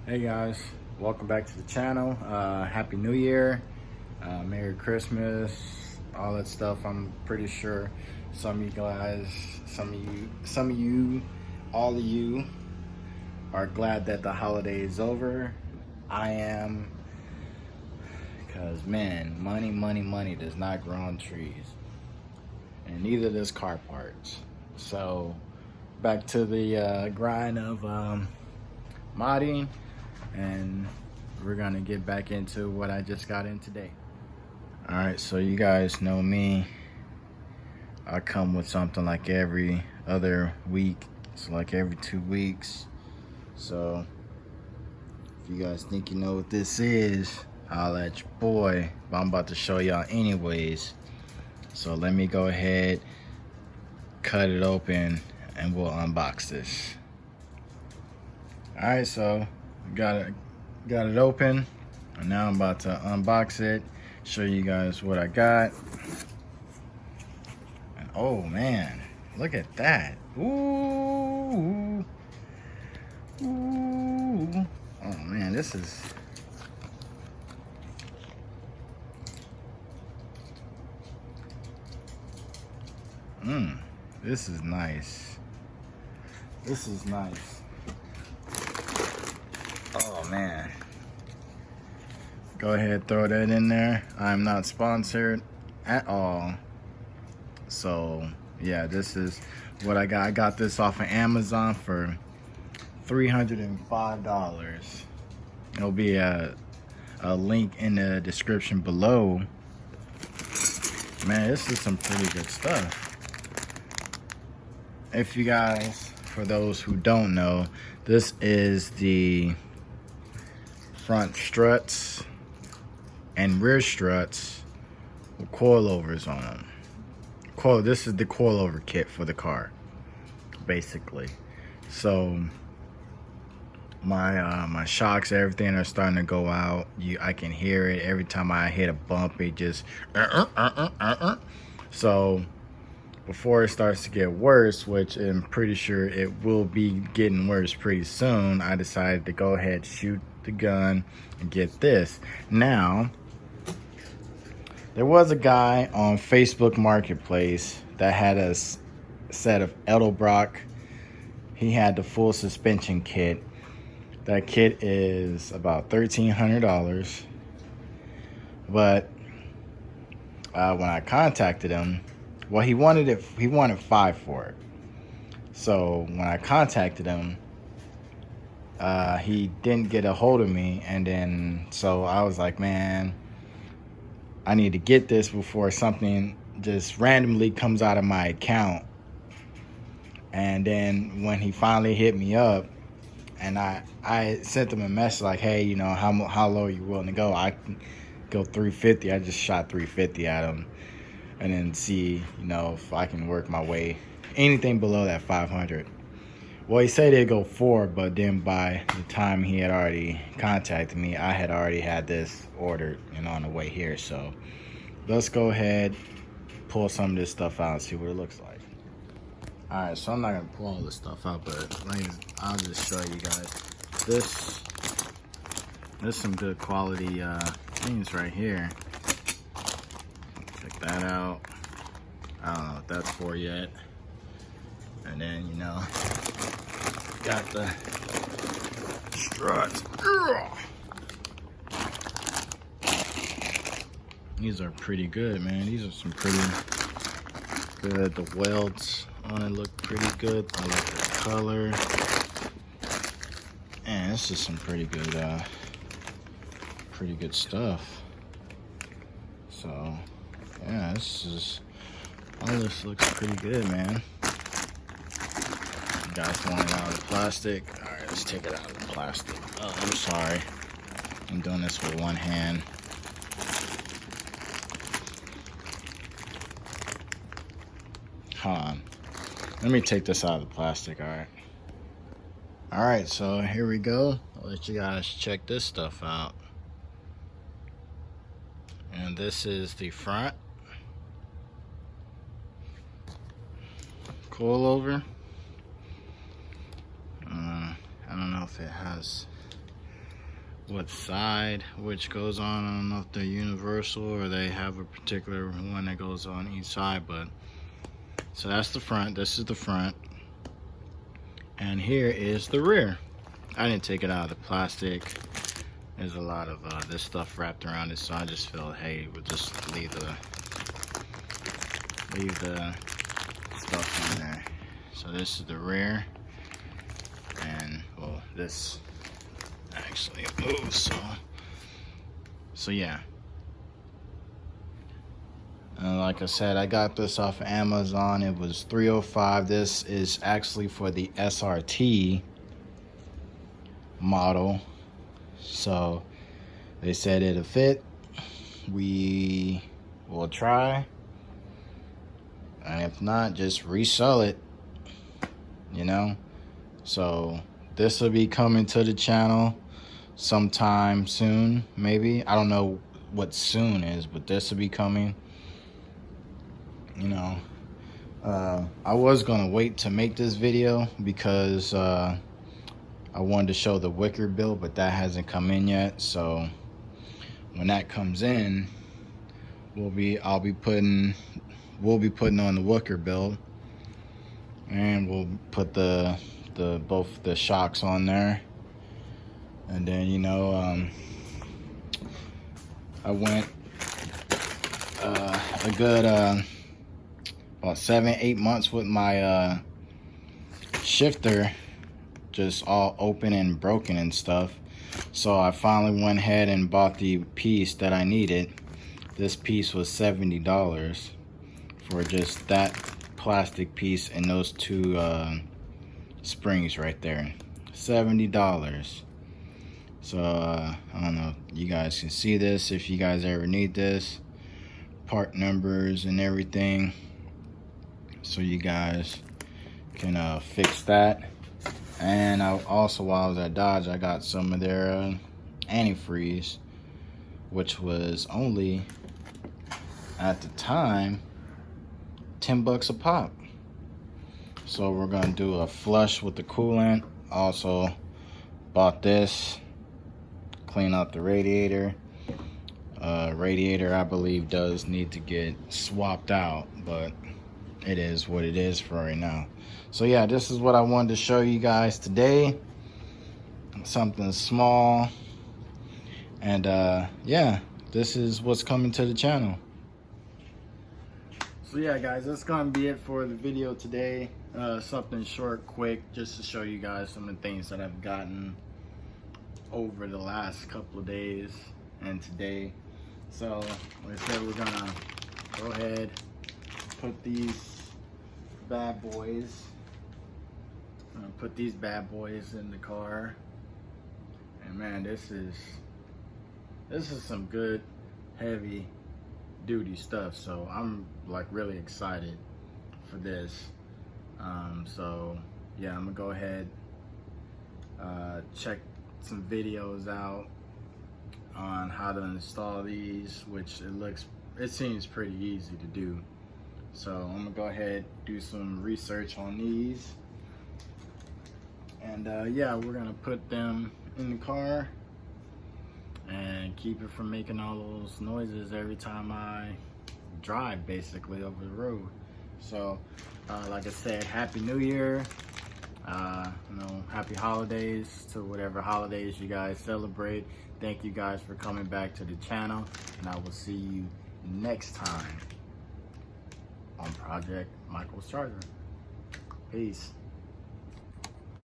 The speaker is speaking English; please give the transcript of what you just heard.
Hey guys, welcome back to the channel. Happy New Year, Merry Christmas, all that stuff. I'm pretty sure some of you guys, some of you, all of you are glad that the holiday is over. I am, because man, money does not grow on trees, and neither does car parts. So back to the grind of modding, and we're gonna get back into what I just got in today. All right, so you guys know me. I come with something like every other week. It's like every 2 weeks. So if you guys think you know what this is, I'll at your boy. But I'm about to show y'all anyways. So let me go ahead, cut it open, and we'll unbox this. All right, so got it open, and now I'm about to unbox it, show you guys what I got. And oh man, look at that. Ooh, ooh. Oh man, this is this is nice. This is nice. Oh man, go ahead, throw that in there. I'm not sponsored at all, so yeah, this is what I got. I got this off of Amazon for $305. It'll be a link in the description below. Man, this is some pretty good stuff. If you guys, for those who don't know, this is the front struts and rear struts with coilovers on them. This is the coilover kit for the car, basically. So my shocks, everything are starting to go out. I can hear it every time I hit a bump. It just so before it starts to get worse, which I'm pretty sure it will be getting worse pretty soon, I decided to go ahead, shoot the gun, and get this. Now, there was a guy on Facebook Marketplace that had a set of Edelbrock. He had the full suspension kit. That kit is about $1,300. But when I contacted him, well, he wanted $5 for it. So when I contacted him, he didn't get a hold of me, and then so I was like, man, I need to get this before something just randomly comes out of my account. And then when he finally hit me up, and I sent him a message like, hey, you know, how low are you willing to go? I can go 350. I just shot 350 at him, and then see, you know, if I can work my way anything below that 500. Well, he said he'd go 4, but then by the time he had already contacted me, I had already had this ordered and on the way here. So let's go ahead, pull some of this stuff out and see what it looks like. All right, so I'm not gonna pull all this stuff out, but I'll just show you guys. There's some good quality things right here. Check that out. I don't know what that's for yet. And then, you know, got the struts. These are pretty good, man. These are some pretty good. The welds on it look pretty good. I like the color. And this is some pretty good stuff. So yeah, all this looks pretty good, man. You guys want it out of the plastic? All right, let's take it out of the plastic. Oh, I'm sorry. I'm doing this with one hand. Hold on. Let me take this out of the plastic, all right? All right, so here we go. I'll let you guys check this stuff out. And this is the front coilover. I don't know if it has what side which goes on. I don't know if they're universal or they have a particular one that goes on each side, but so that's the front. This is the front, and here is the rear. I didn't take it out of the plastic. There's a lot of this stuff wrapped around it, so I just felt, hey, we'll just leave the stuff on there. So this is the rear, and well, this actually moves, so yeah. Like I said, I got this off of Amazon. It was $305. This is actually for the SRT model, so they said it'll fit. We will try, and if not, just resell it, you know. So this will be coming to the channel sometime soon, maybe. I don't know what soon is, but this will be coming, you know. I was gonna wait to make this video because I wanted to show the wicker build, but that hasn't come in yet. So when that comes in, we'll be putting on the wicker build, and we'll put both the shocks on there. And then, you know, I went a good about 7-8 months with my shifter just all open and broken and stuff. So I finally went ahead and bought the piece that I needed. This piece was $70 for just that plastic piece and those two springs right there. $70. So I don't know if you guys can see this, if you guys ever need this, part numbers and everything, so you guys can fix that. And I also, while I was at Dodge, I got some of their antifreeze, which was only at the time $10 a pop. So we're gonna do a flush with the coolant. Also bought this, clean out the radiator. Radiator, I believe, does need to get swapped out, but it is what it is for right now. So yeah, this is what I wanted to show you guys today. Something small, and yeah, this is what's coming to the channel. So yeah, guys, that's gonna be it for the video today. Something short, quick, just to show you guys some of the things that I've gotten over the last couple of days and today. So like I said, we're gonna go ahead, put these bad boys in the car. And man, this is some good heavy duty stuff, so I'm like really excited for this. So yeah, I'm gonna go ahead, check some videos out on how to install these, which it seems pretty easy to do. So I'm gonna go ahead, do some research on these, and yeah, we're gonna put them in the car and keep it from making all those noises every time I drive, basically, over the road. So like I said, Happy New Year, you know, happy holidays to whatever holidays you guys celebrate. Thank you guys for coming back to the channel, and I will see you next time on Project Michael's Charger. Peace.